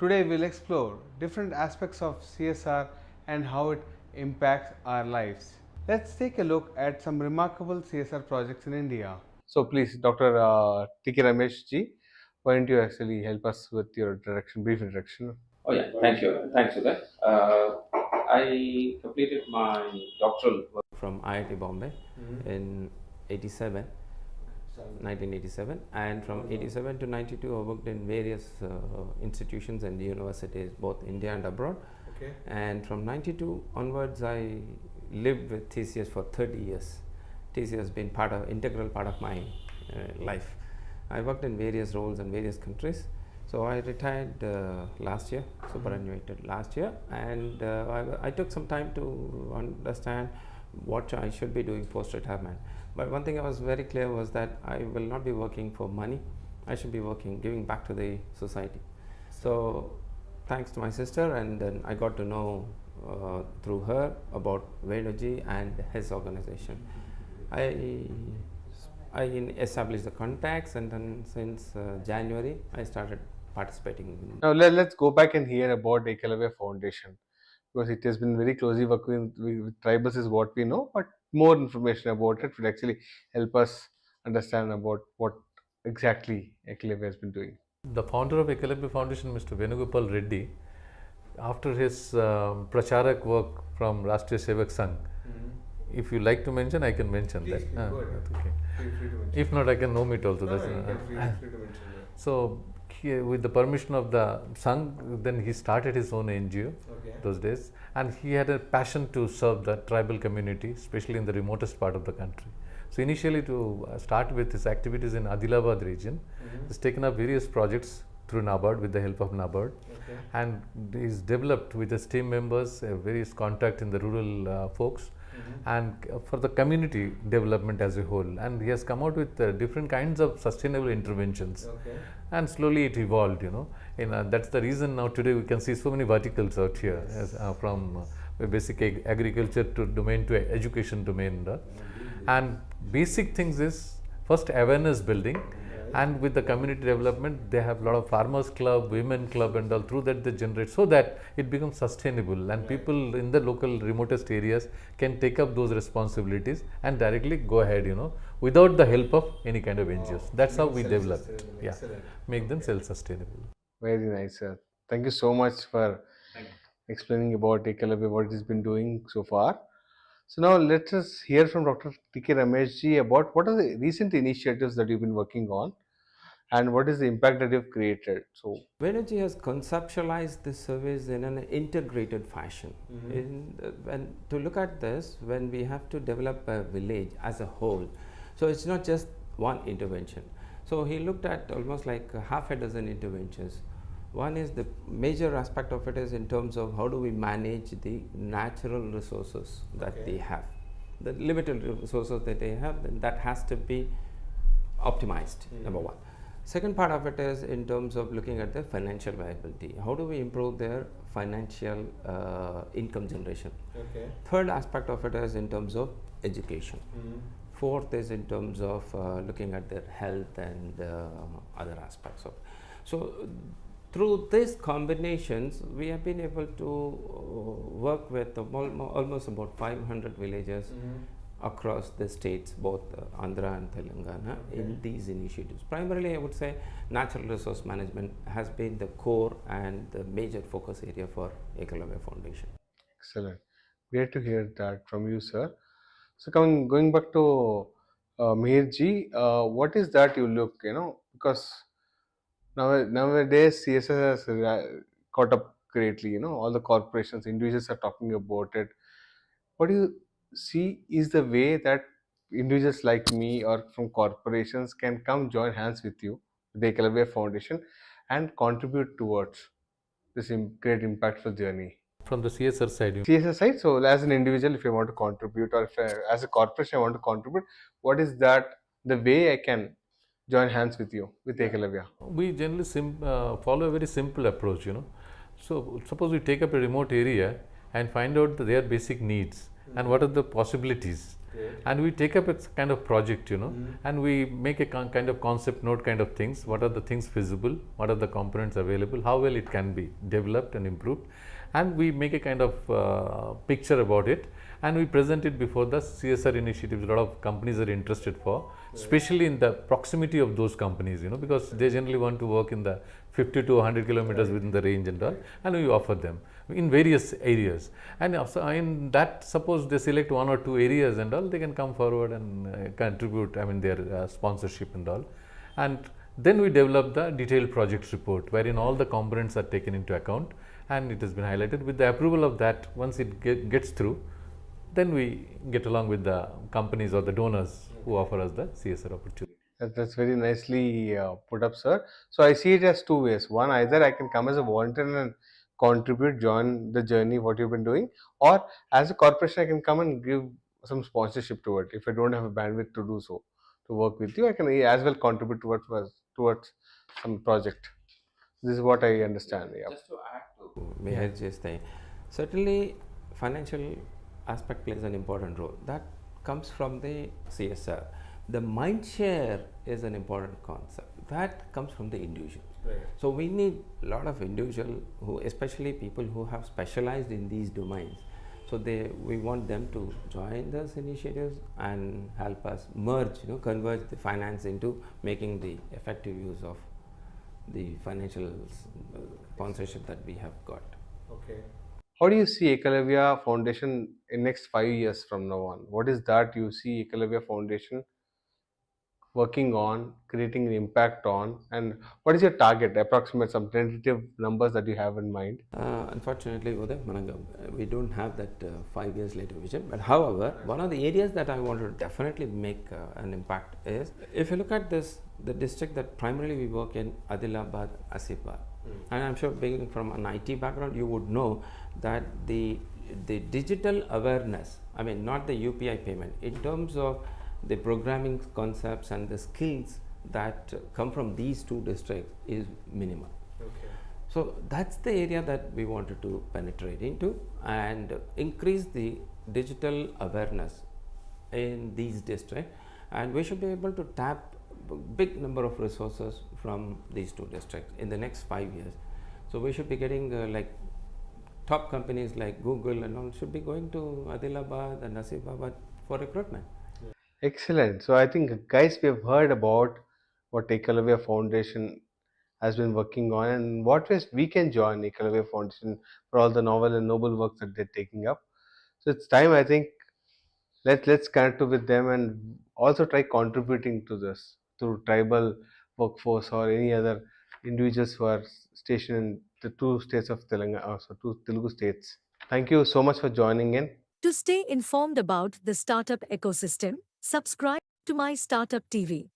Today we'll explore different aspects of CSR and how it impacts our lives. Let's take a look at some remarkable CSR projects in India. So please, Dr. T.K. Ramesh ji, why don't you actually help us with your brief introduction? Oh yeah, thank you. Thanks for that. I completed my doctoral work from IIT Bombay in 87, 1987, and from 87 to 92 I worked in various institutions and universities, both India and abroad. Okay. And from 92 onwards I lived with TCS for 30 years. TCS has been integral part of my life. I worked in various roles in various countries. So I retired last year, superannuated last year, and I took some time to understand what I should be doing post-retirement. But one thing I was very clear was that I will not be working for money. I should be giving back to the society. So thanks to my sister, and then I got to know through her about Venuji and his organization. I established the contacts, and then since January I started participating. Now let's go back and hear about Ekalavya Foundation, because it has been very closely working with tribals is what we know, but more information about it will actually help us understand about what exactly Ekalavya has been doing. The founder of Ekalapi Foundation, Mr. Venugopal Reddy, after his pracharak work from Rashtriya Sevak Sangh, if you like to mention, I can mention Please, that. go ahead. Okay. Feel free to mention. If not, I can name it also. No, you can feel free to mention that. So, with the permission of the Sangh, then he started his own NGO Okay. those days, and he had a passion to serve the tribal community, especially in the remotest part of the country. So, initially to start with his activities in Adilabad region, he's taken up various projects through NABARD with the help of NABARD, Okay. and he's developed with his team members various contact in the rural folks and for the community development as a whole, and he has come out with different kinds of sustainable interventions. Okay. And slowly it evolved, that's the reason now today we can see so many verticals out here, from basic agriculture to domain to education domain. And basic things is first awareness building, and with the community development they have a lot of farmers club, women club, and all. Through that they generate so that it becomes sustainable, and people in the local remotest areas can take up those responsibilities and directly go ahead, without the help of any kind of NGOs. That's how we develop. Yeah, Excellent. make them self-sustainable. Very nice, sir. Thank you so much for explaining about Ekalavya, what it has been doing so far. So now let us hear from Dr. T.K. Ramesh ji about what are the recent initiatives that you've been working on and what is the impact that you've created. So Venuji has conceptualized this service in an integrated fashion. When to look at this, when we have to develop a village as a whole, so it's not just one intervention. So he looked at almost like half a dozen interventions. One is the major aspect of it is in terms of how do we manage the natural resources that they have, the limited resources that they have, then that has to be optimized. Number one. Second part of it is in terms of looking at the financial viability. How do we improve their financial income generation? okay. Third aspect of it is in terms of education. Fourth is in terms of looking at their health and other aspects of it. So through these combinations, we have been able to work with almost about 500 villages across the states, both Andhra and Telangana, in these initiatives. Primarily, I would say natural resource management has been the core and the major focus area for Ekalavya Foundation. Excellent. Great to hear that from you, sir. So going back to Mihir ji, what is that you look, because nowadays CSS has caught up greatly, all the corporations, individuals are talking about it. What do you see is the way that individuals like me or from corporations can come join hands with you, the Ekalavya Foundation, and contribute towards this great impactful journey? From the CSR side, CSS side. So as an individual, if I want to contribute, or if as a corporation I want to contribute, what is that the way I can join hands with you with Ekalavya? we generally follow a very simple approach. So suppose we take up a remote area and find out their basic needs and what are the possibilities and we take up a kind of project, and we make a kind of concept note kind of things. What are the things feasible? What are the components available? How well it can be developed and improved? And we make a kind of picture about it, and we present it before the CSR initiatives. A lot of companies are interested for, especially in the proximity of those companies, because they generally want to work in the 50 to 100 kilometers within the range and all, and we offer them in various areas. And also in that, suppose they select 1 or 2 areas and all, they can come forward and contribute, their sponsorship and all. And then we develop the detailed project report, wherein all the components are taken into account, and it has been highlighted. With the approval of that, once it gets through, then we get along with the companies or the donors who offer us the CSR opportunity. That's very nicely put up, sir. So I see it as 2 ways. One, either I can come as a volunteer and contribute, join the journey, what you've been doing, or as a corporation, I can come and give some sponsorship to it. If I don't have a bandwidth to do so, to work with you, I can as well contribute towards some project. This is what I understand. Yeah. Just to add to Meher's thing, certainly financial aspect plays an important role. That comes from the CSR. The mind share is an important concept. That comes from the individual. Right. So we need a lot of individual who, especially people who have specialized in these domains. So we want them to join those initiatives and help us merge, converge the finance into making the effective use of the financial sponsorship that we have got. Okay. How do you see Ekalavya Foundation in next 5 years from now on? What is that you see Ekalavya Foundation working on, creating an impact on, and what is your target, approximate some tentative numbers that you have in mind? Unfortunately, Uday, we don't have that 5 years later vision. But however, one of the areas that I want to definitely make an impact is, if you look at this, the district that primarily we work in, Hyderabad, Asifabad, and I'm sure being from an IT background, you would know that the digital awareness, not the UPI payment, in terms of the programming concepts and the skills that come from these 2 districts is minimal. Okay. So that's the area that we wanted to penetrate into and increase the digital awareness in these districts, and we should be able to tap big number of resources from these 2 districts in the next 5 years. So we should be getting like top companies like Google and all should be going to Hyderabad and Asifabad for recruitment. Excellent. So I think, guys, we have heard about what Ekalavya Foundation has been working on and what ways we can join Ekalavya Foundation for all the novel and noble works that they're taking up. So it's time, I think, let's connect with them and also try contributing to this through tribal workforce or any other individuals who are stationed in the 2 states of Telangana, also 2 Telugu states. Thank you so much for joining in. To stay informed about the startup ecosystem, subscribe to My Startup TV.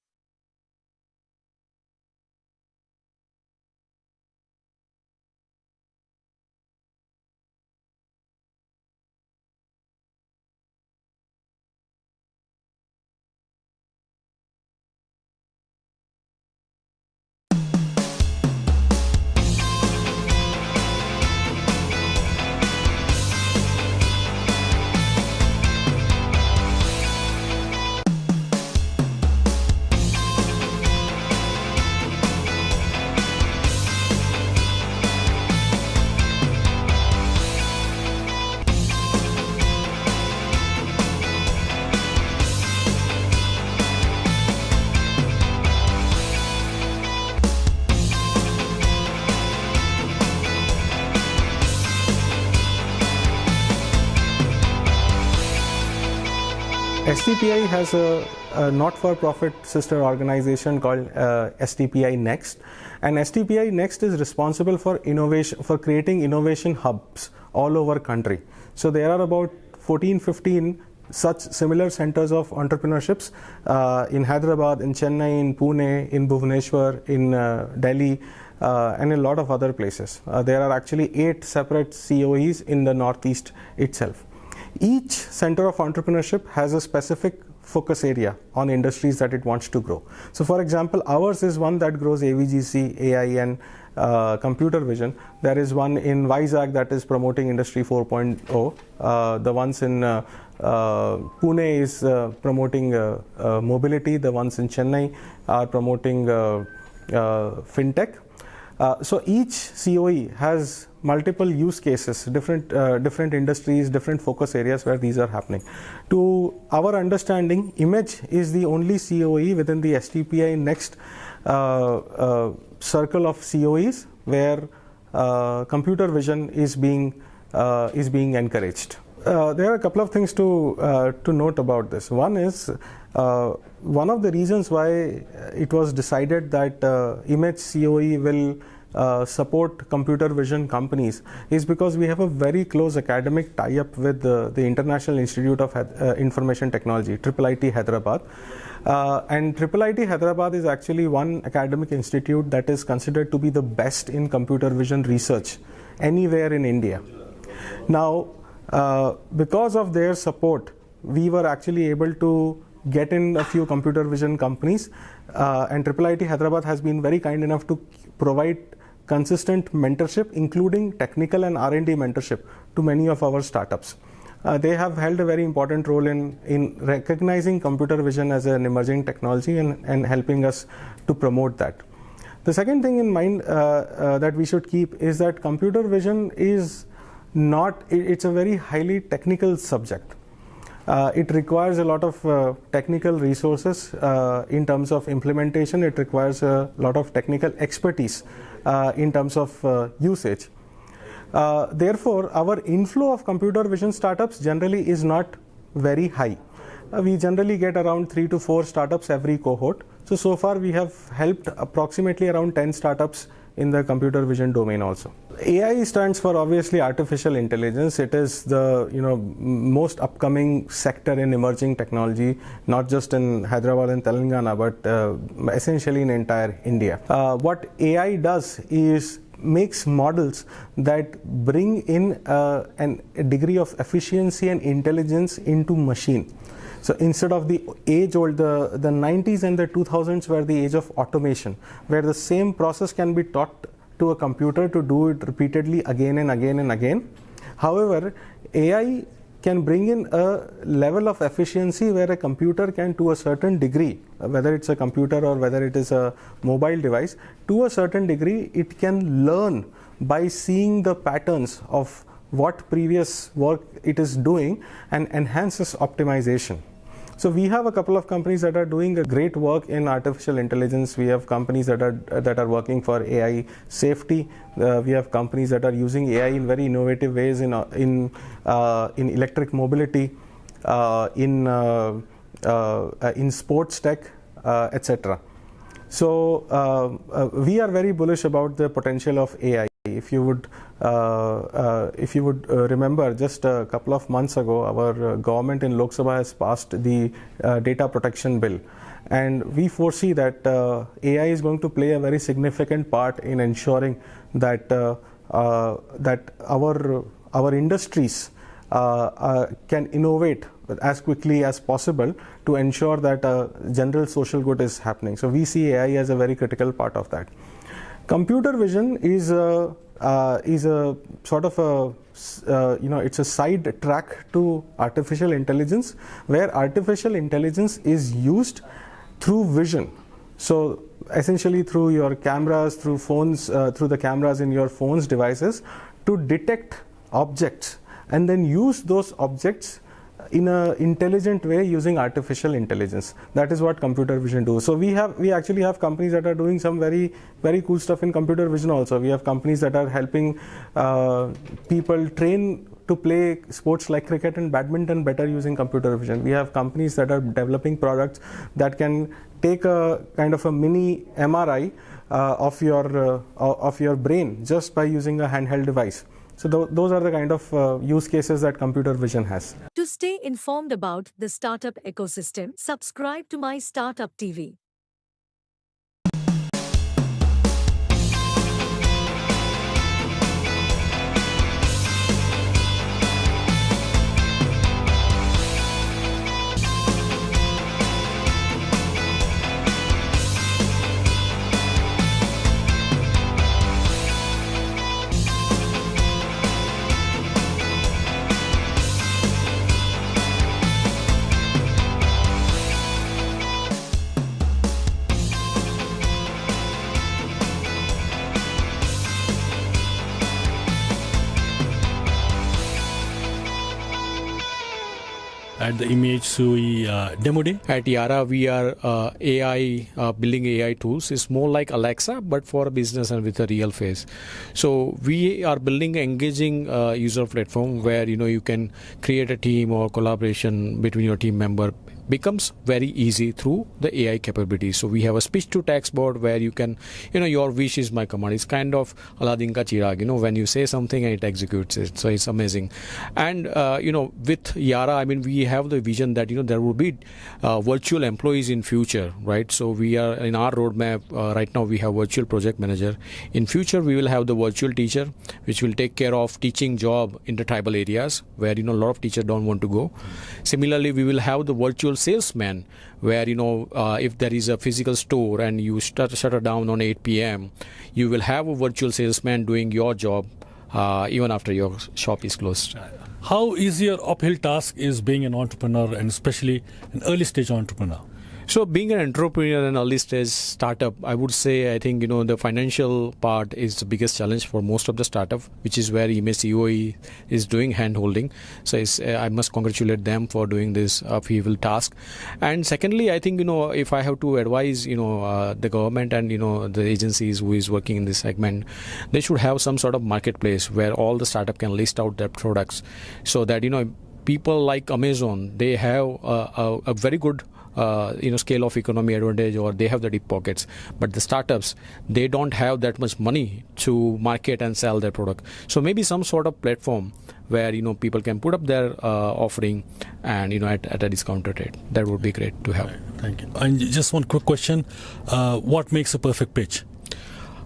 STPI has a not-for-profit sister organization called STPI Next, and STPI Next is responsible for innovation, for creating innovation hubs all over country. So there are about 14-15 such similar centers of entrepreneurships in Hyderabad, in Chennai, in Pune, in Bhubaneswar, in Delhi, and a lot of other places. There are actually 8 separate COEs in the Northeast itself. Each center of entrepreneurship has a specific focus area on industries that it wants to grow. So for example, ours is one that grows AVGC, AIN, computer vision. There is one in Vizag that is promoting Industry 4.0. The ones in Pune is promoting mobility. The ones in Chennai are promoting fintech. So each COE has multiple use cases, different industries, different focus areas where these are happening. To our understanding, Image is the only COE within the STPI Next circle of COEs where computer vision is being encouraged. There are a couple of things to note about this. One is one of the reasons why it was decided that Image COE will support computer vision companies is because we have a very close academic tie-up with the International Institute of Information Technology, IIIT Hyderabad. And IIIT Hyderabad is actually one academic institute that is considered to be the best in computer vision research anywhere in India. Now, because of their support, we were actually able to get in a few computer vision companies, and IIIT Hyderabad has been very kind enough to provide consistent mentorship, including technical and R&D mentorship to many of our startups. They have held a very important role in recognizing computer vision as an emerging technology and helping us to promote that. The second thing in mind that we should keep is that computer vision is not, it's a very highly technical subject. It requires a lot of technical resources in terms of implementation. It requires a lot of technical expertise in terms of usage. Therefore, our inflow of computer vision startups generally is not very high. We generally get around 3 to 4 startups every cohort. So far we have helped approximately around 10 startups in the computer vision domain also. AI stands for obviously artificial intelligence. It is the most upcoming sector in emerging technology, not just in Hyderabad and Telangana, but essentially in entire India. What AI does is makes models that bring in a degree of efficiency and intelligence into machine. So instead of the age-old, the 90s and the 2000s were the age of automation, where the same process can be taught to a computer to do it repeatedly again and again and again. However, AI can bring in a level of efficiency where a computer can, to a certain degree, whether it's a computer or whether it is a mobile device, to a certain degree, it can learn by seeing the patterns of what previous work it is doing and enhances optimization. So we have a couple of companies that are doing a great work in artificial intelligence. We have companies that are working for AI safety. We have companies that are using AI in very innovative ways in electric mobility, in sports tech, etc. So we are very bullish about the potential of AI. If you would remember, just a couple of months ago, our government in Lok Sabha has passed the data protection bill, and we foresee that AI is going to play a very significant part in ensuring that that our industries can innovate as quickly as possible to ensure that general social good is happening. So we see AI as a very critical part of that. Computer vision is a sort of a it's a side track to artificial intelligence, where artificial intelligence is used through vision. So essentially through your cameras, through phones, through the cameras in your phones devices to detect objects and then use those objects in an intelligent way using artificial intelligence. That is what computer vision does. So we actually have companies that are doing some very, very cool stuff in computer vision also. We have companies that are helping people train to play sports like cricket and badminton better using computer vision. We have companies that are developing products that can take a kind of a mini MRI of your brain just by using a handheld device. So those are the kind of use cases that computer vision has. To stay informed about the startup ecosystem, subscribe to My Startup TV. at the Image SUI demo day. At Yara, we are AI building AI tools. It's more like Alexa, but for business and with a real face. So we are building an engaging user platform where you can create a team or collaboration between your team member. Becomes very easy through the AI capabilities. So we have a speech to text board where you can, your wish is my command. It's kind of Aladdin ka chirag, when you say something and it executes it. So it's amazing. And, with Yara, I mean, we have the vision that, there will be virtual employees in future, right? So we are in our roadmap, right now we have virtual project manager. In future, we will have the virtual teacher, which will take care of teaching job in the tribal areas where, a lot of teachers don't want to go. Similarly, we will have the virtual salesman where if there is a physical store and you shut it down on 8 p.m. you will have a virtual salesman doing your job even after your shop is closed. How easy or uphill task is being an entrepreneur, and especially an early stage entrepreneur? So being an entrepreneur and early stage startup, I would say, I think, the financial part is the biggest challenge for most of the startup, which is where Image COE is doing hand holding. So I must congratulate them for doing this upheaval task. And secondly, I think, if I have to advise, the government and, the agencies who is working in this segment, they should have some sort of marketplace where all the startup can list out their products so that, people like Amazon, they have a very good scale of economy advantage, or they have the deep pockets. But the startups, they don't have that much money to market and sell their product. So maybe some sort of platform where people can put up their offering and at a discounted rate. That would be great to have. Right, thank you. And just one quick question: what makes a perfect pitch?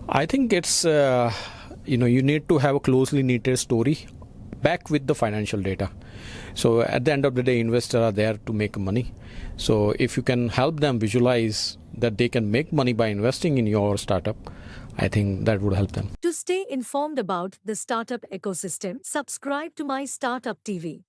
I think it's you need to have a closely knitted story back with the financial data. So at the end of the day, investors are there to make money. So if you can help them visualize that they can make money by investing in your startup, I think that would help them. To stay informed about the startup ecosystem, subscribe to My Startup TV.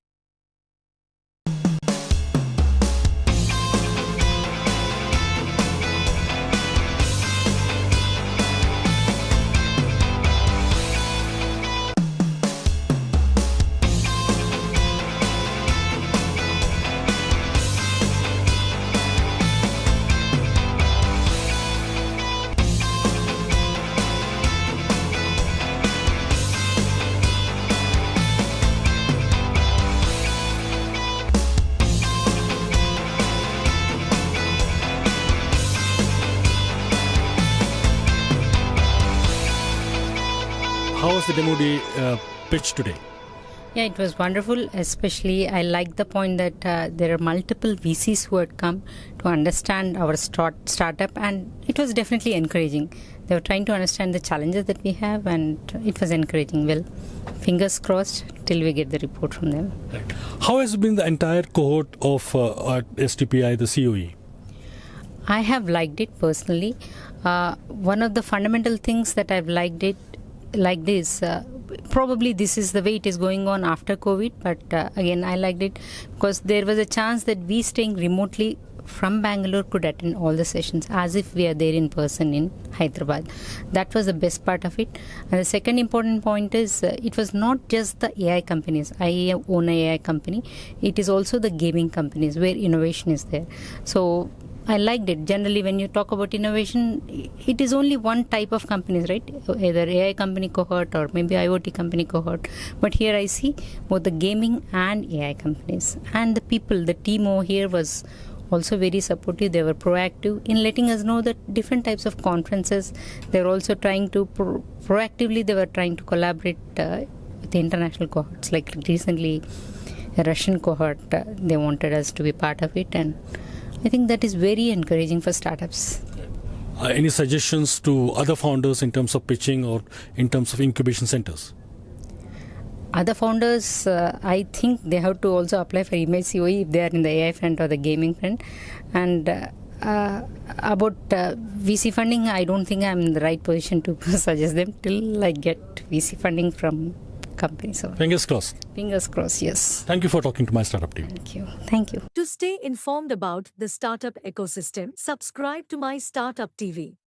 How was the demo day pitch today? Yeah, it was wonderful. Especially, I like the point that there are multiple VCs who had come to understand our startup, and it was definitely encouraging. They were trying to understand the challenges that we have, and it was encouraging. Well, fingers crossed till we get the report from them. Right. How has been the entire cohort of STPI, the COE? I have liked it personally. One of the fundamental things that I've liked it like this, probably this is the way it is going on after COVID, but again I liked it because there was a chance that we staying remotely from Bangalore could attend all the sessions as if we are there in person in Hyderabad. That was the best part of it. And the second important point is it was not just the AI companies. I own an AI company. It is also the gaming companies where innovation is there. So I liked it. Generally, when you talk about innovation, it is only one type of companies, right? Either AI company cohort or maybe IoT company cohort. But here I see both the gaming and AI companies. And the people, the team over here was also very supportive. They were proactive in letting us know that different types of conferences. They were also trying to proactively, they were trying to collaborate with the international cohorts. Like recently, a Russian cohort, they wanted us to be part of it, and I think that is very encouraging for startups. Any suggestions to other founders in terms of pitching or in terms of incubation centers? Other founders, I think they have to also apply for Image COE if they are in the AI front or the gaming front. And about VC funding, I don't think I'm in the right position to suggest them till I get VC funding from companies. So Fingers crossed. fingers crossed, yes. Thank you for talking to my startup team. Thank you. Thank you. To stay informed about the startup ecosystem, subscribe to My Startup TV.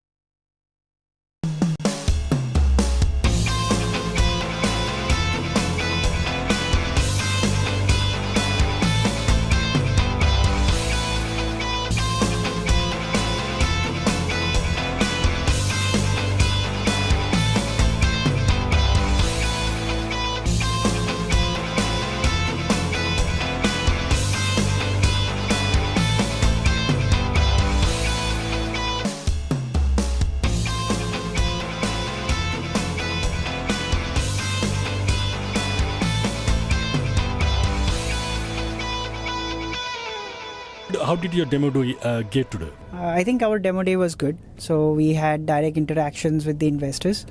how did your demo get today? I think our demo day was good. So we had direct interactions with the investors.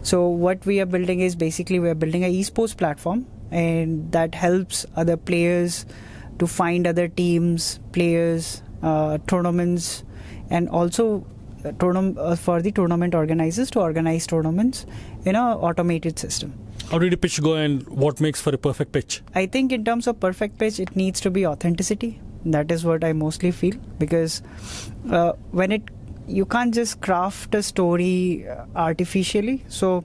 So what we are building is basically we are building an esports platform, and that helps other players to find other teams, players, tournaments, and also for the tournament organizers to organize tournaments in an automated system. How did the pitch go, and what makes for a perfect pitch? I think in terms of perfect pitch, it needs to be authenticity. That is what I mostly feel, because you can't just craft a story artificially. So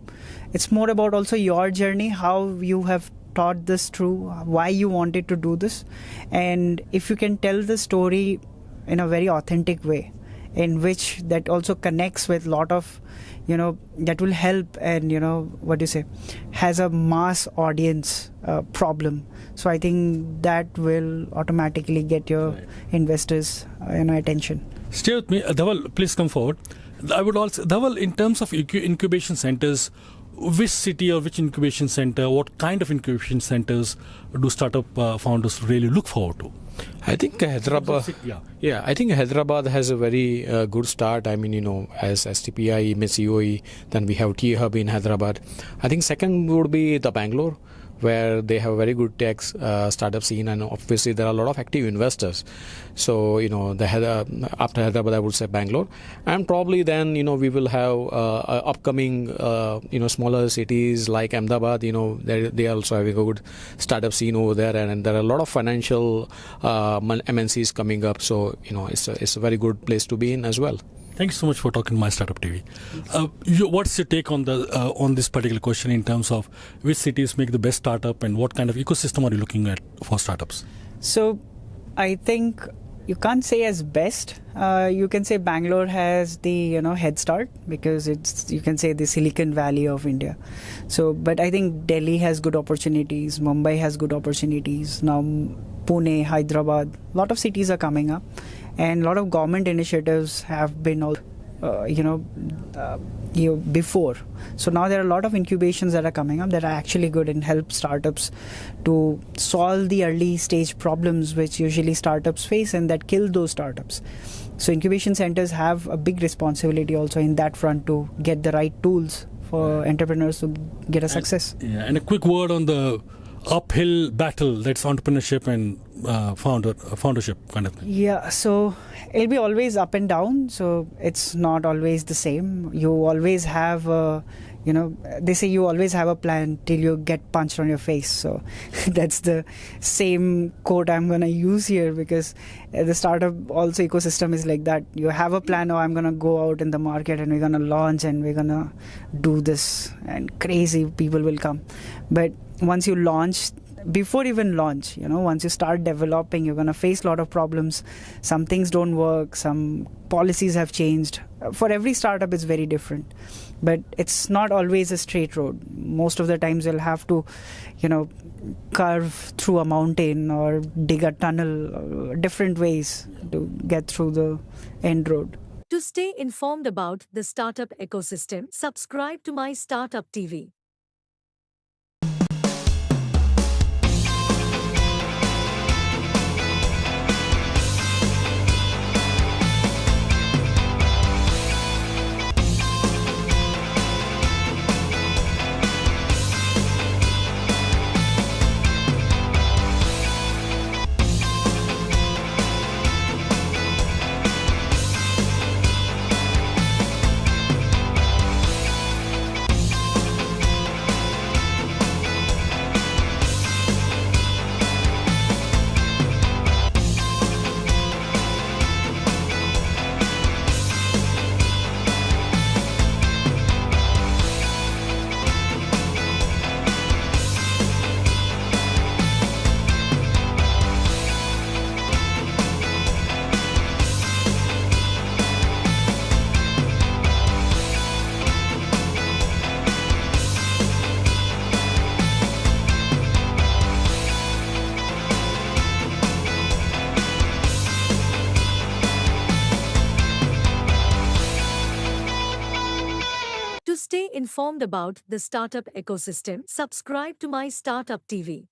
it's more about also your journey, how you have thought this through, why you wanted to do this, and if you can tell the story in a very authentic way, in which that also connects with a lot of, that will help, and has a mass audience problem. So I think that will automatically get your investors attention. Stay with me. Dhaval, please come forward. I would also, Dhaval, in terms of incubation centers, which city or which incubation center, what kind of incubation centers do startup founders really look forward to? I think Hyderabad. I think Hyderabad has a very good start. I mean, as STPI, COE, then we have T Hub in Hyderabad. I think second would be the Bangalore, where they have a very good tech startup scene, and obviously there are a lot of active investors. So after Hyderabad, I would say Bangalore, and probably then we will have upcoming smaller cities like Ahmedabad. They also have a good startup scene over there, and there are a lot of financial MNCs coming up. So it's a very good place to be in as well. Thank you so much for talking to My Startup TV. What's your take on on this particular question in terms of which cities make the best startup, and what kind of ecosystem are you looking at for startups? So I think you can't say as best. You can say Bangalore has the head start, because you can say the Silicon Valley of India. So, but I think Delhi has good opportunities, Mumbai has good opportunities. Now Pune, Hyderabad, a lot of cities are coming up. And a lot of government initiatives have been, before. So now there are a lot of incubations that are coming up that are actually good and help startups to solve the early stage problems which usually startups face and that kill those startups. So incubation centers have a big responsibility also in that front to get the right tools for entrepreneurs to get a success. And a quick word on the uphill battle that's entrepreneurship and foundership kind of thing. Yeah, so it'll be always up and down, so it's not always the same. You always have they say you always have a plan till you get punched on your face. So that's the same quote I'm going to use here, because the startup also ecosystem is like that. You have a plan, I'm going to go out in the market and we're going to launch and we're going to do this, and crazy people will come. But once you launch, before even launch, once you start developing, you're going to face a lot of problems. Some things don't work, some policies have changed. For every startup, it's very different. But it's not always a straight road. Most of the times you'll have to, carve through a mountain or dig a tunnel, different ways to get through the end road. To stay informed about the startup ecosystem, subscribe to My Startup TV. To stay informed about the startup ecosystem, subscribe to My Startup TV.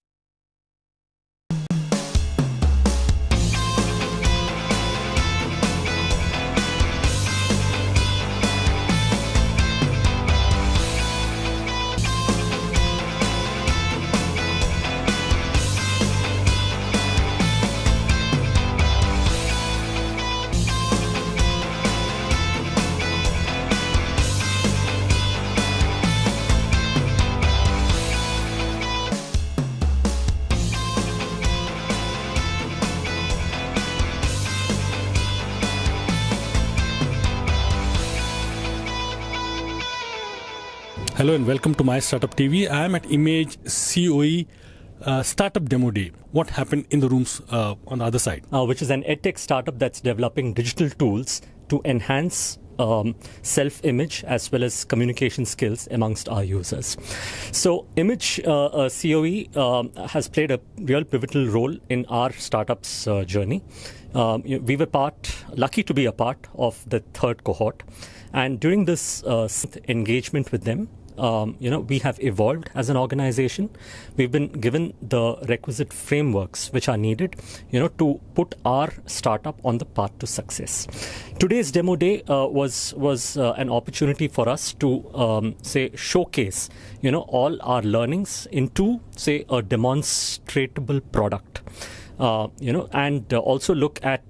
Hello and welcome to My Startup TV. I am at Image COE Startup Demo Day. What happened in the rooms on the other side? Which is an edtech startup that's developing digital tools to enhance self-image as well as communication skills amongst our users. So Image COE has played a real pivotal role in our startup's journey. We were lucky to be a part of the third cohort, and during this engagement with them, we have evolved as an organization. We've been given the requisite frameworks which are needed, to put our startup on the path to success. Today's demo day was an opportunity for us to showcase, all our learnings into, a demonstratable product. And also look at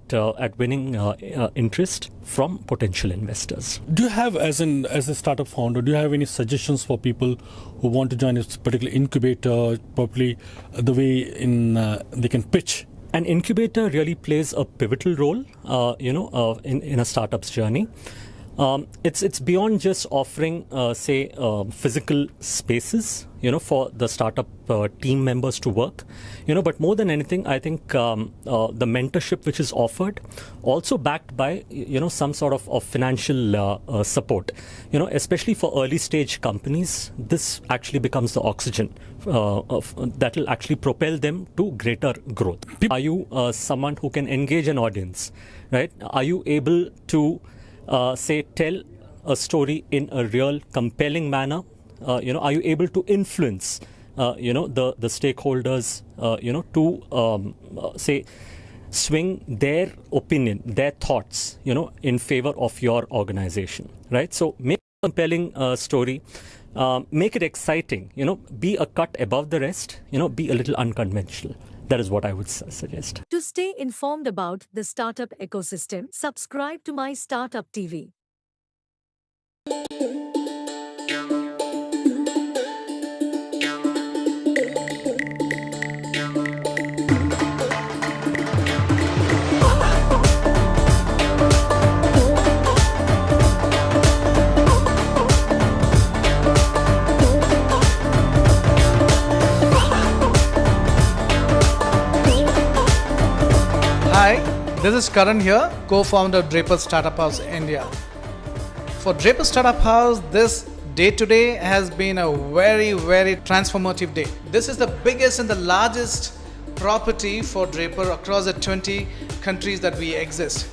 winning interest from potential investors. Do you have, as a startup founder, do you have any suggestions for people who want to join a particular incubator, probably the way they can pitch? An incubator really plays a pivotal role, in a startup's journey. It's beyond just offering, physical spaces, for the startup team members to work, but more than anything, I think the mentorship which is offered, also backed by, some sort of financial support, especially for early stage companies, this actually becomes the oxygen that will actually propel them to greater growth. Are you someone who can engage an audience, right? Are you able to tell a story in a real compelling manner? Are you able to influence, the stakeholders, to swing their opinion, their thoughts, in favor of your organization, right? So make a compelling story, make it exciting, be a cut above the rest, be a little unconventional. That is what I would suggest. To stay informed about the startup ecosystem, subscribe to My Startup TV. Hi, this is Karan here, co-founder of Draper Startup House India. For Draper Startup House, this day today has been a very, very transformative day. This is the biggest and the largest property for Draper across the 20 countries that we exist.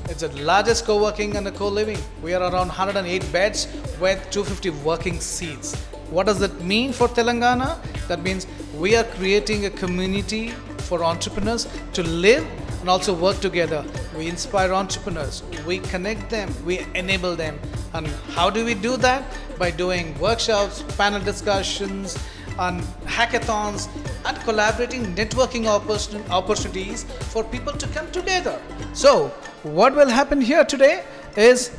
It's the largest co-working and co-living. We are around 108 beds with 250 working seats. What does that mean for Telangana? That means we are creating a community for entrepreneurs to live and also work together. We inspire entrepreneurs, we connect them, we enable them. And how do we do that? By doing workshops, panel discussions, and hackathons, and collaborating networking opportunities for people to come together. So what will happen here today is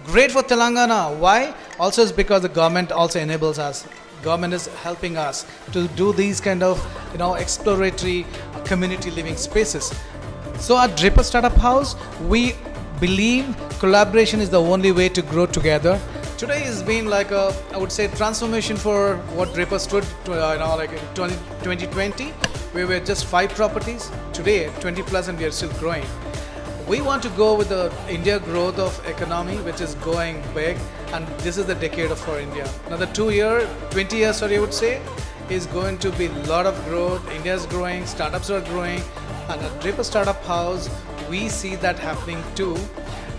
great for Telangana. Why? Also is because the government also enables us. Government is helping us to do these kind of exploratory community living spaces. So at Draper Startup House, we believe collaboration is the only way to grow together. Today has been like a, I would say, transformation for what Draper stood to, like in 2020. We were just 5 properties. Today, 20 plus, and we are still growing. We want to go with the India growth of economy, which is going big, and this is the decade for India. Another 20 years, I would say, is going to be a lot of growth. India is growing, startups are growing, and at Draper Startup House, we see that happening too.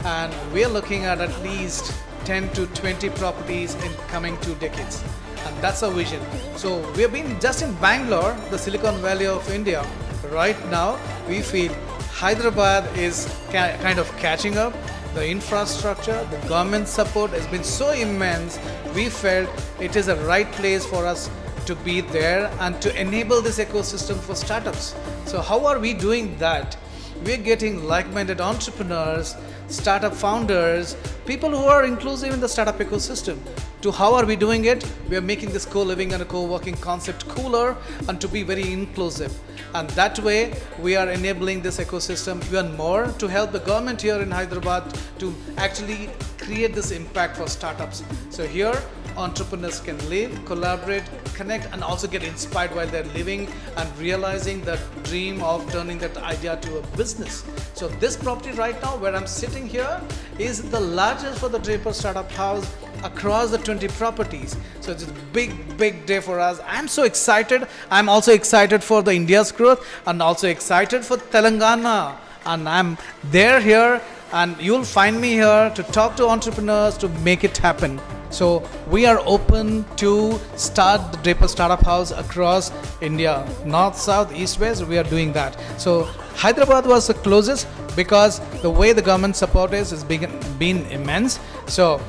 And we are looking at least 10 to 20 properties in coming 2 decades. And that's our vision. So we have been just in Bangalore, the Silicon Valley of India. Right now, we feel Hyderabad is kind of catching up. The infrastructure, the government support has been so immense. We felt it is a right place for us to be there and to enable this ecosystem for startups. So how are we doing that? We're getting like-minded entrepreneurs, startup founders, people who are inclusive in the startup ecosystem. To how are we doing it? We are making this co-living and a co-working concept cooler and to be very inclusive. And that way, we are enabling this ecosystem even more to help the government here in Hyderabad to actually create this impact for startups. So here, entrepreneurs can live, collaborate, connect, and also get inspired while they're living and realizing the dream of turning that idea to a business. So this property right now where I'm sitting here is the largest for the Draper Startup House across the 20 properties. So it's a big day for us. I'm so excited. I'm also excited for the India's growth and also excited for Telangana. And I'm there here, and you'll find me here to talk to entrepreneurs to make it happen. So we are open to start the Draper Startup House across India, north, south, east, west. We are doing that. So Hyderabad was the closest because the way the government support is been immense. So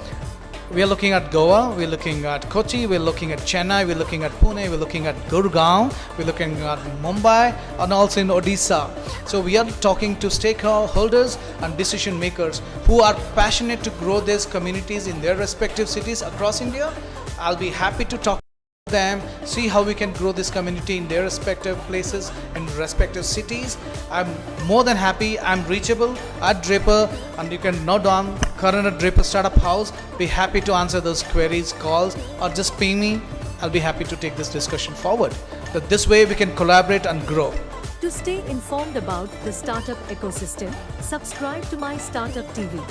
we are looking at Goa, we're looking at Kochi, we're looking at Chennai, we're looking at Pune, we're looking at Gurgaon, we're looking at Mumbai, and also in Odisha. So we are talking to stakeholders and decision makers who are passionate to grow these communities in their respective cities across India. I'll be happy to talk to them, see how we can grow this community in their respective places and respective cities. I'm more than happy. I'm reachable at Draper, and you can note down Karan at Draper Startup House. Be happy to answer those queries, calls, or just ping me. I'll be happy to take this discussion forward. That this way we can collaborate and grow. To stay informed about the startup ecosystem, subscribe to My Startup TV.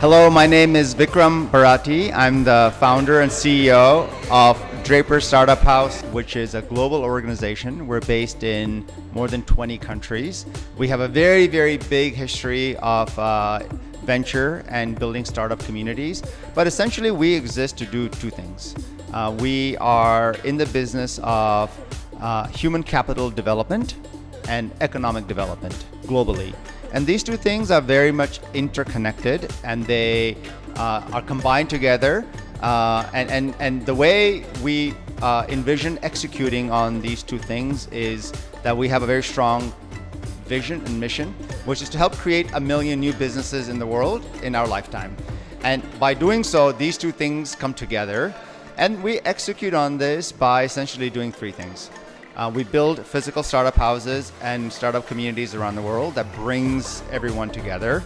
Hello, my name is Vikram Bharati. I'm the founder and CEO of Draper Startup House, which is a global organization. We're based in more than 20 countries. We have a very big history of venture and building startup communities. But essentially, we exist to do two things. We are in the business of human capital development and economic development globally. And these two things are very much interconnected, and they are combined together. And the way we envision executing on these two things is that we have a very strong vision and mission, which is to help create 1 million new businesses in the world in our lifetime. And by doing so, these two things come together, and we execute on this by essentially doing three things. We build physical startup houses and startup communities around the world that brings everyone together.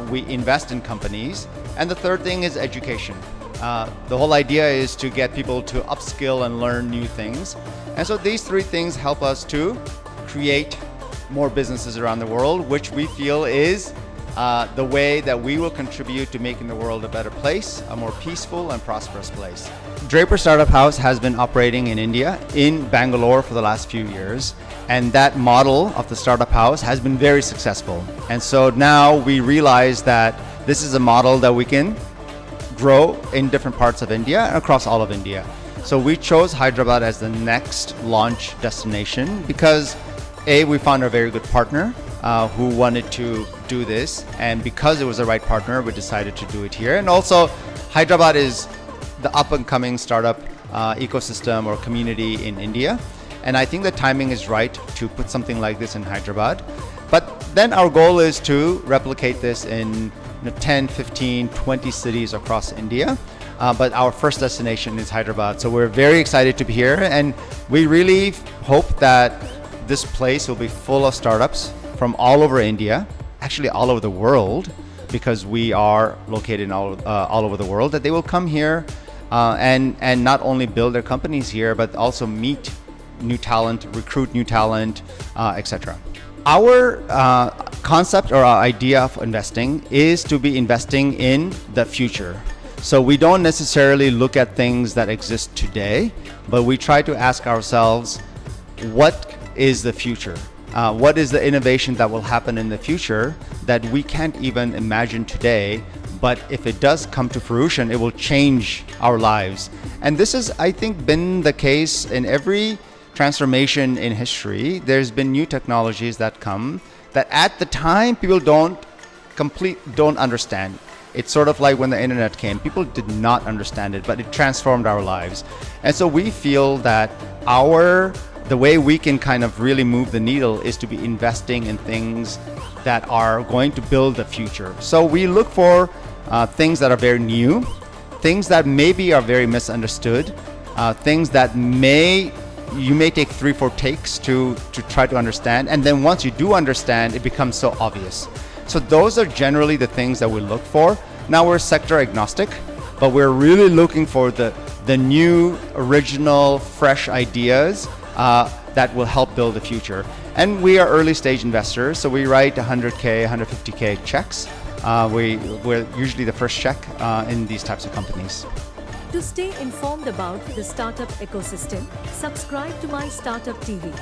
We invest in companies. And the third thing is education. The whole idea is to get people to upskill and learn new things. And so these three things help us to create more businesses around the world, which we feel is the way that we will contribute to making the world a better place, a more peaceful and prosperous place. Draper Startup House has been operating in India, in Bangalore, for the last few years, and that model of the startup house has been very successful. And so now we realize that this is a model that we can grow in different parts of India and across all of India. So we chose Hyderabad as the next launch destination because A, we found a very good partner who wanted to do this, and because it was the right partner, we decided to do it here. And also, Hyderabad is the up-and-coming startup ecosystem or community in India, and I think the timing is right to put something like this in Hyderabad. But then our goal is to replicate this in 10, 15, 20 cities across India. But our first destination is Hyderabad. So we're very excited to be here, and we really hope that this place will be full of startups from all over India, actually all over the world, because we are located in all over the world, that they will come here and not only build their companies here, but also meet new talent, recruit new talent, etc. Our concept or our idea of investing is to be investing in the future. So we don't necessarily look at things that exist today, but we try to ask ourselves, what is the future? What is the innovation that will happen in the future that we can't even imagine today, but if it does come to fruition, it will change our lives. And this has, I think, been the case in every transformation in history. There's been new technologies that come that at the time people don't understand. It's sort of like when the internet came. People did not understand it, but it transformed our lives. And so we feel that the way we can kind of really move the needle is to be investing in things that are going to build the future. So we look for things that are very new, things that maybe are very misunderstood, things that you may take 3-4 takes to try to understand, and then once you do understand, it becomes so obvious. So those are generally the things that we look for. Now we're sector agnostic, but we're really looking for the new, original, fresh ideas that will help build the future. And we are early stage investors, so we write 100K, 150K checks. We're usually the first check in these types of companies. To stay informed about the startup ecosystem, subscribe to My Startup TV.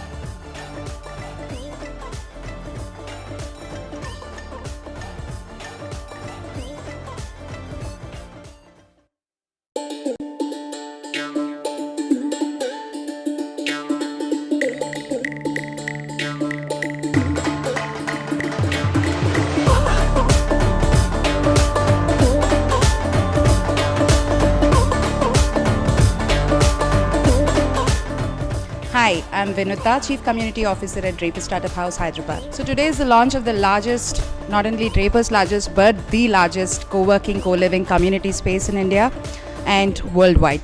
Hi, I'm Vinuta, Chief Community Officer at Draper Startup House, Hyderabad. So today is the launch of the largest, not only Draper's largest, but the largest co-working, co-living community space in India and worldwide.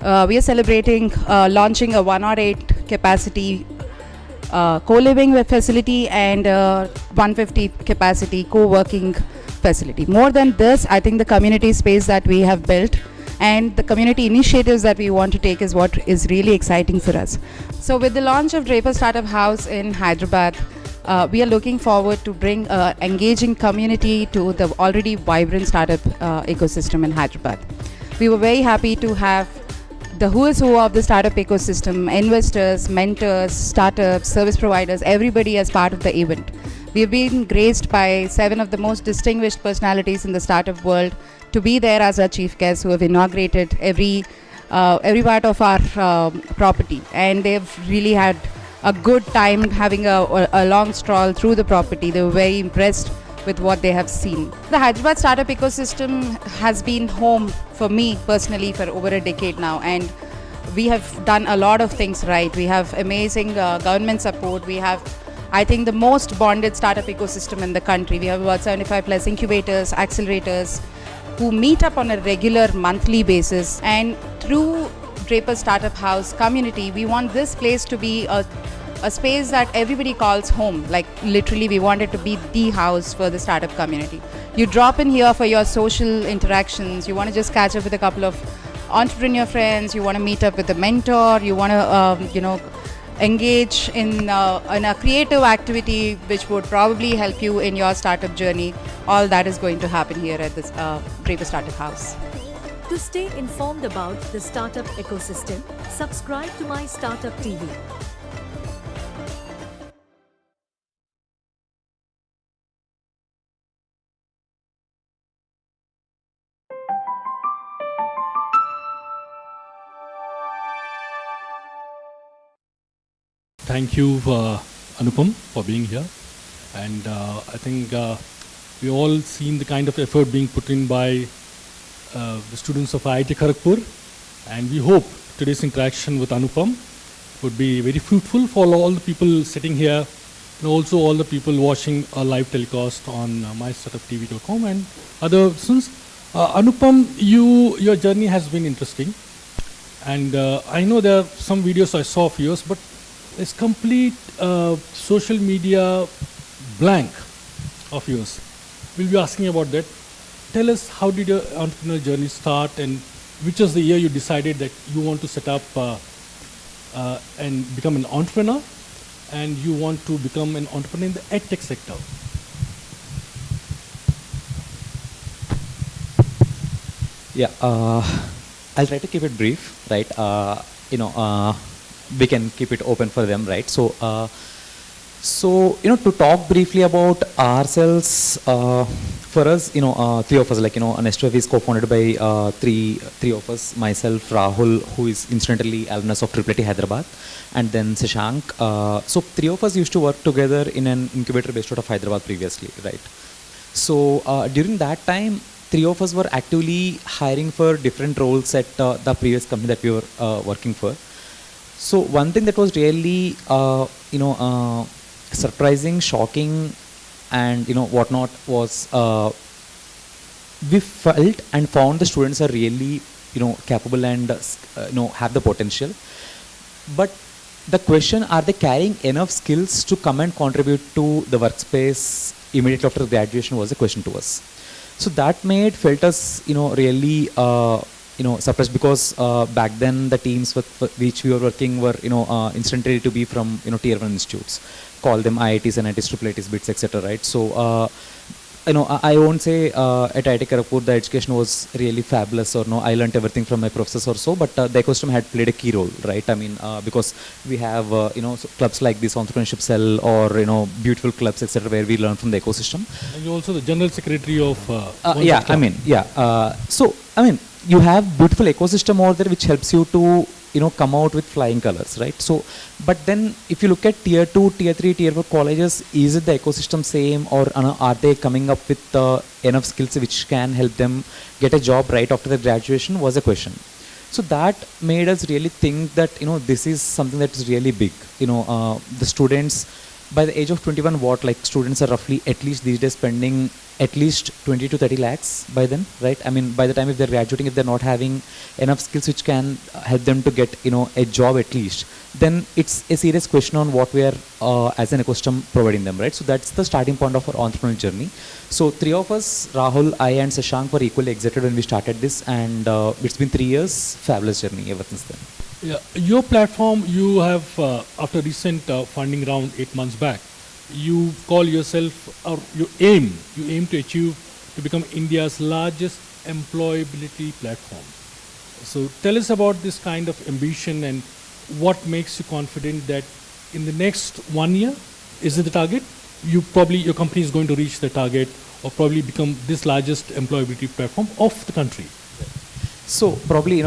We are celebrating launching a 108 capacity co-living facility and 150 capacity co-working facility. More than this, I think the community space that we have built and the community initiatives that we want to take is what is really exciting for us. So with the launch of Draper Startup House in Hyderabad, we are looking forward to bring engaging community to the already vibrant startup ecosystem in Hyderabad. We were very happy to have the who is who of the startup ecosystem, investors, mentors, startups, service providers, everybody as part of the event. We've been graced by 7 of the most distinguished personalities in the startup world to be there as our chief guests, who have inaugurated every part of our property, and they've really had a good time having a long stroll through the property. They were very impressed with what they have seen. The Hyderabad startup ecosystem has been home for me personally for over a decade now, and we have done a lot of things right. We have amazing government support. We have, I think, the most bonded startup ecosystem in the country. We have about 75 plus incubators, accelerators, who meet up on a regular monthly basis. And through Draper Startup House community, we want this place to be a space that everybody calls home. Like literally, we want it to be the house for the startup community. You drop in here for your social interactions. You want to just catch up with a couple of entrepreneur friends. You want to meet up with a mentor. You want to, engage in a creative activity which would probably help you in your startup journey. All that is going to happen here at this Draper Startup House. To stay informed about the startup ecosystem, subscribe to My Startup TV. Thank you, Anupam, for being here. And I think we all seen the kind of effort being put in by the students of IIT Kharagpur. And we hope today's interaction with Anupam would be very fruitful for all the people sitting here, and also all the people watching a live telecast on mystartuptv.com and other students. Anupam, your journey has been interesting. And I know there are some videos I saw of yours, but it's complete social media blank of yours. We'll be asking about that. Tell us, how did your entrepreneurial journey start, and which was the year you decided that you want to set up and become an entrepreneur, and you want to become an entrepreneur in the edtech sector? Yeah, I'll try to keep it brief, right? We can keep it open for them, right? So, to talk briefly about ourselves, for us, 3 of us, Nestwave is co-founded by three of us, myself, Rahul, who is incidentally alumnus of IIIT Hyderabad, and then Sashank. So 3 of us used to work together in an incubator based out of Hyderabad previously, right? So during that time, three of us were actively hiring for different roles at the previous company that we were working for. So one thing that was really, surprising, shocking, and whatnot was we felt and found the students are really capable and have the potential. But the question, are they carrying enough skills to come and contribute to the workspace immediately after graduation, was a question to us. So that felt us really surprised, because back then the teams with which we were working were instantly to be from tier 1 institutes, call them IITs and IITs, IIITs, BITS, etc. Right? So I won't say at IIT Kharagpur the education was really fabulous, or I learnt everything from my professors or so, but the ecosystem had played a key role, right? I mean, because we have so clubs like this entrepreneurship cell, or beautiful clubs, etc., where we learn from the ecosystem. And you're also the general secretary of so I mean, you have beautiful ecosystem over there which helps you to come out with flying colors, right? So, but then if you look at tier 2, tier 3, tier 4 colleges, is it the ecosystem same, or are they coming up with enough skills which can help them get a job right after their graduation, was a question. So that made us really think that this is something that is really big. The students by the age of 21, students are roughly, at least these days, spending at least 20 to 30 lakhs by then, right? I mean, by the time if they're graduating, if they're not having enough skills which can help them to get a job at least, then it's a serious question on what we are as an ecosystem providing them, right? So that's the starting point of our entrepreneurial journey. So three of us, Rahul, I and Sashank, were equally excited when we started this, and it's been 3 years, fabulous journey ever since then. Yeah, your platform, you have after recent funding round 8 months back, you call yourself, or you aim to achieve to become India's largest employability platform. So tell us about this kind of ambition, and what makes you confident that in the next 1 year, is it the target? Your company is going to reach the target, or probably become this largest employability platform of the country. So probably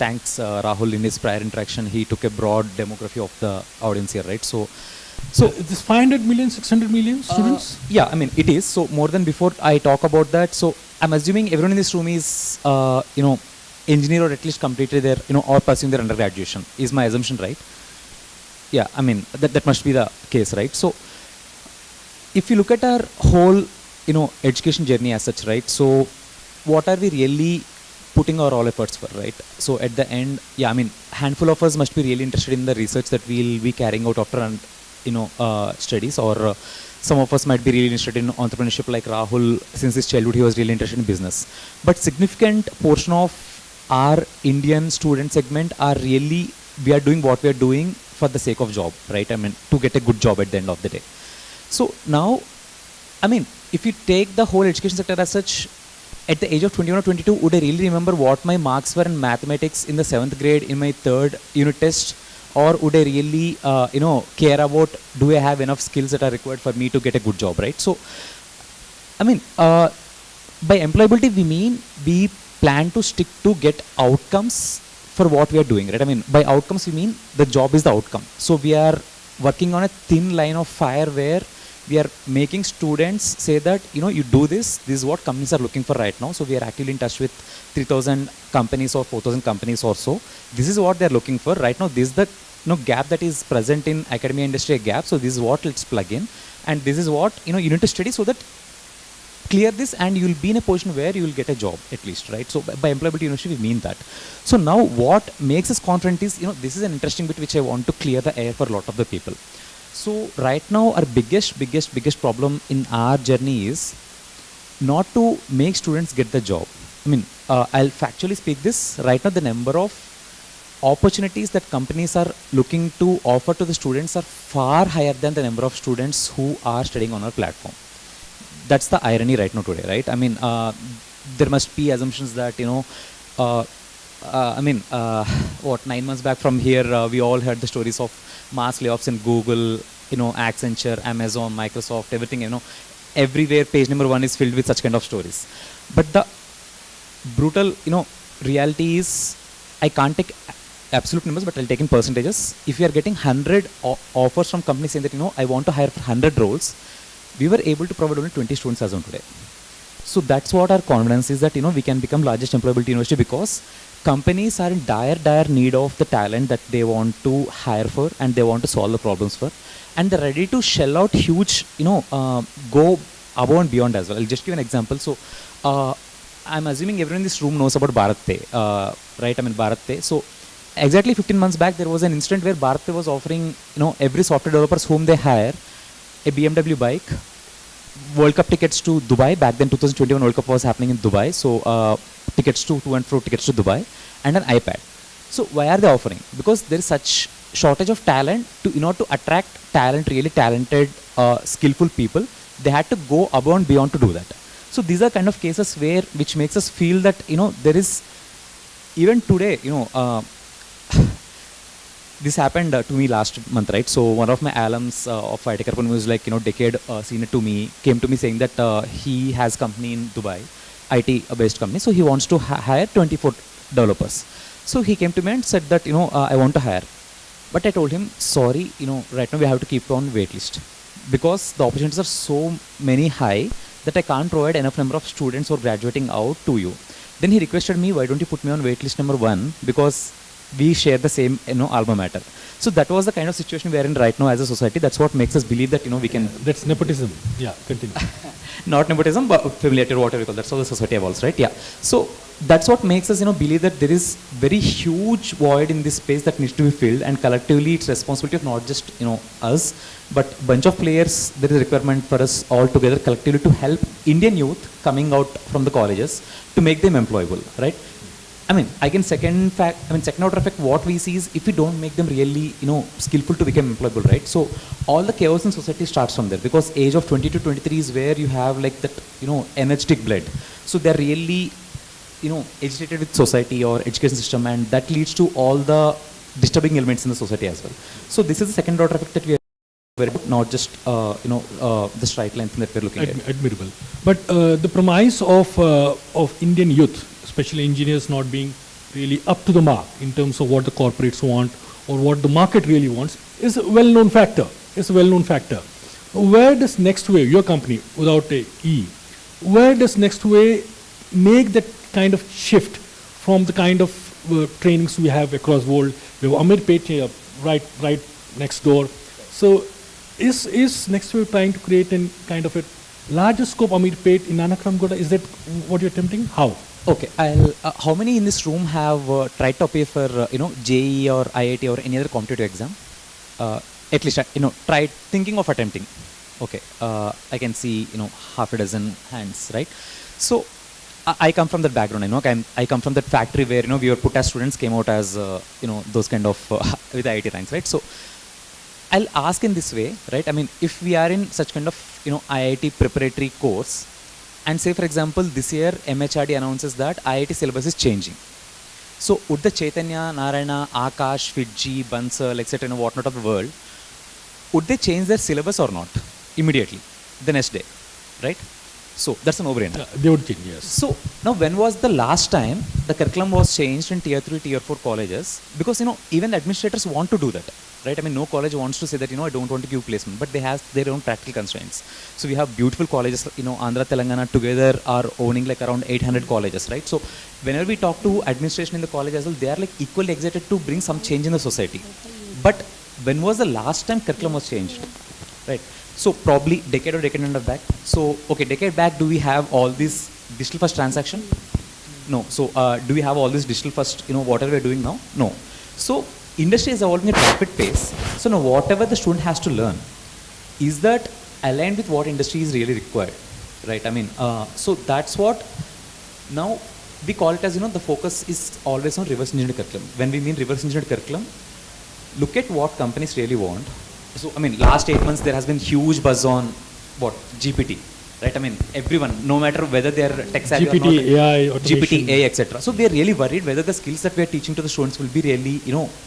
thanks Rahul, in his prior interaction, he took a broad demography of the audience here, right? So this 500 million, 600 million students? Yeah, I mean, it is. So more than before I talk about that, so I'm assuming everyone in this room is, engineer, or at least completed their, or pursuing their undergraduation, is my assumption, right? Yeah, I mean, that must be the case, right? So if you look at our whole, education journey as such, right? So what are we really putting our all efforts for, right? So at the end, yeah, I mean, handful of us must be really interested in the research that we'll be carrying out after, studies, or some of us might be really interested in entrepreneurship, like Rahul. Since his childhood, he was really interested in business. But significant portion of our Indian student segment are really, we are doing what we are doing for the sake of job, right? I mean, to get a good job at the end of the day. So now, I mean, if you take the whole education sector as such, at the age of 21 or 22, would I really remember what my marks were in mathematics in the 7th grade in my 3rd unit test? Or would I really, care about, do I have enough skills that are required for me to get a good job, right? So, I mean, by employability, we mean we plan to stick to get outcomes for what we are doing, right? I mean, by outcomes, we mean the job is the outcome. So we are working on a thin line of fire where we are making students say that, you do this is what companies are looking for right now. So we are actively in touch with 3,000 companies or 4,000 companies or so. This is what they're looking for right now. This is the gap that is present in academia industry, a gap. So this is what let's plug in, and this is what you need to study, so that clear this and you will be in a position where you will get a job at least, right? So by employability university, we mean that. So now what makes us confident is, this is an interesting bit which I want to clear the air for a lot of the people. So right now our biggest problem in our journey is not to make students get the job. I mean, I'll factually speak this. Right now the number of opportunities that companies are looking to offer to the students are far higher than the number of students who are studying on our platform. That's the irony right now today, right? I mean, there must be assumptions that, 9 months back from here, we all heard the stories of mass layoffs in Google, Accenture, Amazon, Microsoft, everything, everywhere page number 1 is filled with such kind of stories. But the brutal, reality is, I can't take absolute numbers, but I'll take in percentages. If you are getting 100 offers from companies saying that, I want to hire for 100 roles, we were able to provide only 20 students as on today. So that's what our confidence is, that we can become largest employability university, because companies are in dire need of the talent that they want to hire for and they want to solve the problems for, and they're ready to shell out huge, go above and beyond as well. I'll just give an example. So I'm assuming everyone in this room knows about BharatPe, right? I mean BharatPe. So exactly 15 months back, there was an incident where BharatPe was offering, every software developers whom they hire a BMW bike, World Cup tickets to Dubai. Back then 2021 World Cup was happening in Dubai. So tickets to and fro tickets to Dubai, and an iPad. So why are they offering? Because there is such shortage of talent. In order to attract talent, really talented, skillful people, they had to go above and beyond to do that. So these are kind of cases which makes us feel that there is, even today, this happened to me last month, right? So one of my alums of IT company was like, decade senior to me, came to me saying that he has company in Dubai, IT-based company. So he wants to hire 24 developers. So he came to me and said that, I want to hire. But I told him, sorry, right now we have to keep on waitlist, because the opportunities are so many high that I can't provide enough number of students who are graduating out to you. Then he requested me, why don't you put me on waitlist number 1, because we share the same, alma mater. So that was the kind of situation we are in right now as a society. That's what makes us believe that, we can... That's nepotism. Yeah, continue. Not nepotism, but familiarity, whatever we call. That's how the society evolves, right? Yeah. So that's what makes us, believe that there is very huge void in this space that needs to be filled, and collectively it's responsibility of not just, us, but bunch of players. There is a requirement for us all together collectively to help Indian youth coming out from the colleges to make them employable, right? I mean, second order effect, what we see is if we don't make them really, skillful to become employable, right? So all the chaos in society starts from there, because age of 20 to 23 is where you have like that, energetic blood. So they're really, agitated with society or education system, and that leads to all the disturbing elements in the society as well. So this is the second order effect that we are very good, not just, the straight line that we're looking at. Admirable. But the premise of Indian youth, especially engineers, not being really up to the mark in terms of what the corporates want or what the market really wants, is a well-known factor. Where does Next Wave, your company, without a E, where does Next Wave make that kind of shift from the kind of trainings we have across the world? We have Amir Pet here, right next door. So is Next Wave trying to create a kind of a larger scope Amir Pet in Nanakramgoda? Is that what you're attempting? How? Okay, how many in this room have tried to appear for JEE or IIT or any other competitive exam? At least tried thinking of attempting. Okay, I can see half a dozen hands, right? So I come from that background. I come from that factory where we were put as students, came out as those kind of with IIT ranks, right? So I'll ask in this way, right? I mean, if we are in such kind of IIT preparatory course, and say for example this year MHRD announces that IIT syllabus is changing. So would the Chaitanya, Narayana, Akash, Fiji, Bansal, etc. Whatnot of the world, would they change their syllabus or not immediately the next day, right? So that's a no-brainer. They would change, yes. So now when was the last time the curriculum was changed in tier 3, tier 4 colleges? Because even administrators want to do that, right? I mean, no college wants to say that I don't want to give placement, but they have their own practical constraints. So we have beautiful colleges, Andhra, Telangana together are owning like around 800 colleges, right? So whenever we talk to administration in the college as well, they are like equally excited to bring some change in the society. But when was the last time curriculum was changed, right? So probably decade or decade and a half back. So okay, decade back, do we have all this digital first transaction? No. So do we have all this digital first, whatever we're doing now? No. So industry is evolving at rapid pace. So now whatever the student has to learn, is that aligned with what industry is really required, right? I mean, so that's what now we call it as, the focus is always on reverse engineered curriculum. When we mean reverse engineered curriculum, look at what companies really want. So, I mean, last 8 months, there has been huge buzz on what? GPT, right? I mean, everyone, no matter whether they are tech savvy or not. GPT, AI, automation. GPT, AI, etc. So, we are really worried whether the skills that we are teaching to the students will be really,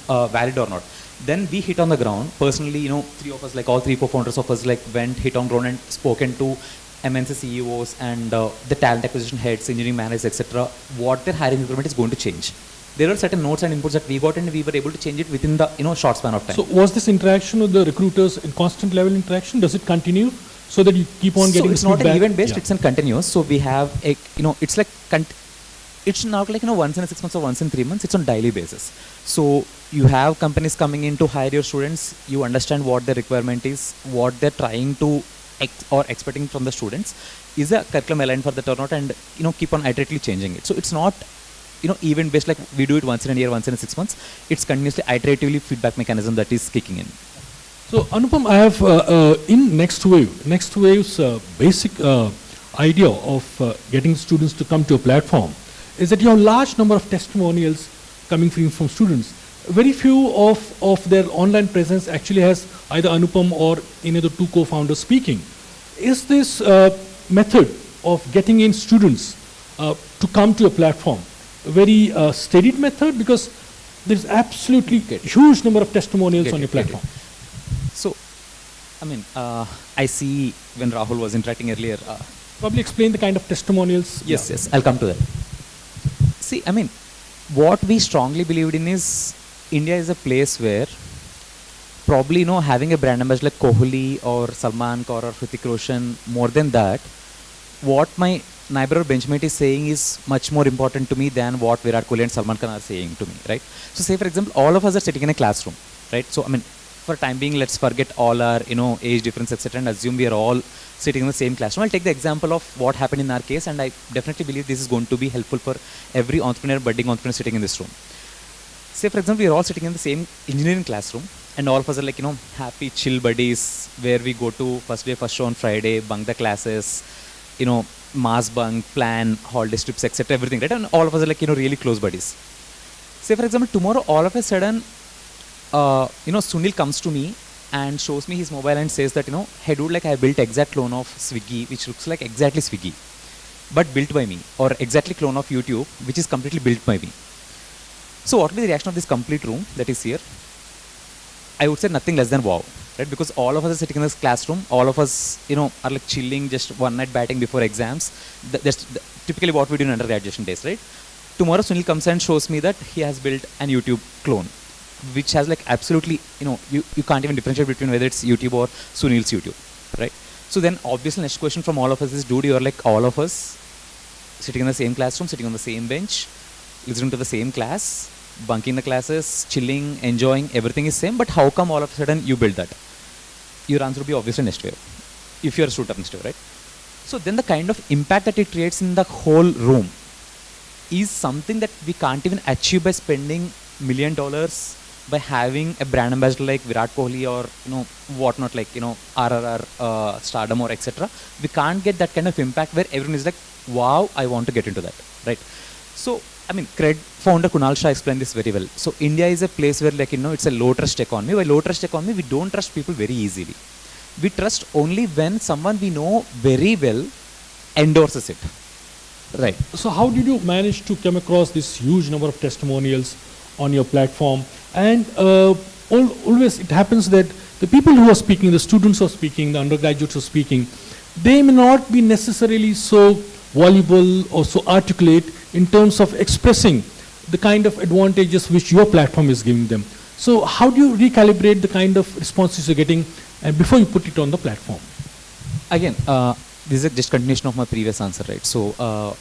valid or not. Then we hit on the ground. Personally, three of us, like all 3 co-founders of us, like went, hit on ground and spoken to MNC CEOs and the talent acquisition heads, engineering managers, etc. What their hiring requirement is going to change. There were certain notes and inputs that we got, and we were able to change it within the short span of time. So was this interaction with the recruiters in constant level interaction? Does it continue? so that you keep on getting So it's not feedback? an event based, Yeah. it's a continuous. So we have a, it's like it's not like once in 6 months or once in 3 months, it's on daily basis. So you have companies coming in to hire your students, you understand what the requirement is, what they're trying to or expecting from the students, is a curriculum aligned for that or not, and keep on iteratively changing it. So it's not event based like we do it once in a year, once in 6 months. It's continuously iteratively feedback mechanism that is kicking in. So Anupam, I have in Next Wave's basic idea of getting students to come to a platform is that you have a large number of testimonials coming from students. Very few of their online presence actually has either Anupam or any of the two co-founders speaking. Is this method of getting in students to come to a platform a very studied method? Because there's absolutely huge number of testimonials on your platform. So, I see when Rahul was interacting earlier. Probably explain the kind of testimonials. Yes, I'll come to that. See, what we strongly believed in is India is a place where probably having a brand ambassador like Kohli or Salman Kaur or Hrithik Roshan, more than that, what my neighbor or benchmate is saying is much more important to me than what Virat Kohli and Salman Khan are saying to me, right? So say for example, all of us are sitting in a classroom, right? So for time being, let's forget all our age difference, etc., and assume we are all sitting in the same classroom. I'll take the example of what happened in our case, and I definitely believe this is going to be helpful for every entrepreneur, budding entrepreneur sitting in this room. Say for example, we are all sitting in the same engineering classroom, and all of us are like happy, chill buddies, where we go to first day, first show on Friday, bunk the classes, mass bunk, plan, holiday trips, etc., everything, right? And all of us are like really close buddies. Say for example, tomorrow all of a sudden, Sunil comes to me and shows me his mobile and says that, hey dude, like I built exact clone of Swiggy, which looks like exactly Swiggy, but built by me, or exactly clone of YouTube, which is completely built by me. So what will be the reaction of this complete room that is here? I would say nothing less than wow, right? Because all of us are sitting in this classroom, all of us, are like chilling, just one night batting before exams. That's typically what we do in undergraduation days, right? Tomorrow Sunil comes and shows me that he has built an YouTube clone, which has like absolutely, you can't even differentiate between whether it's YouTube or Sunil's YouTube, right? So then obviously next question from all of us is, dude, you're like all of us sitting in the same classroom, sitting on the same bench, listening to the same class, bunking the classes, chilling, enjoying, everything is same, but how come all of a sudden you build that? Your answer will be obviously Next Wave, if you're a student of Next Wave, right? So then the kind of impact that it creates in the whole room is something that we can't even achieve by spending $1 million by having a brand ambassador like Virat Kohli or whatnot, like RRR, Stardom or etc. We can't get that kind of impact where everyone is like, wow, I want to get into that, right? So Cred founder Kunal Shah explained this very well. So India is a place where it's a low trust economy. By low trust economy, we don't trust people very easily. We trust only when someone we know very well endorses it. Right. So how did you manage to come across this huge number of testimonials on your platform? And always it happens that the people who are speaking, the students who are speaking, the undergraduates who are speaking, they may not be necessarily so voluble or so articulate in terms of expressing the kind of advantages which your platform is giving them. So how do you recalibrate the kind of responses you're getting before you put it on the platform? Again, this is just continuation of my previous answer, right? So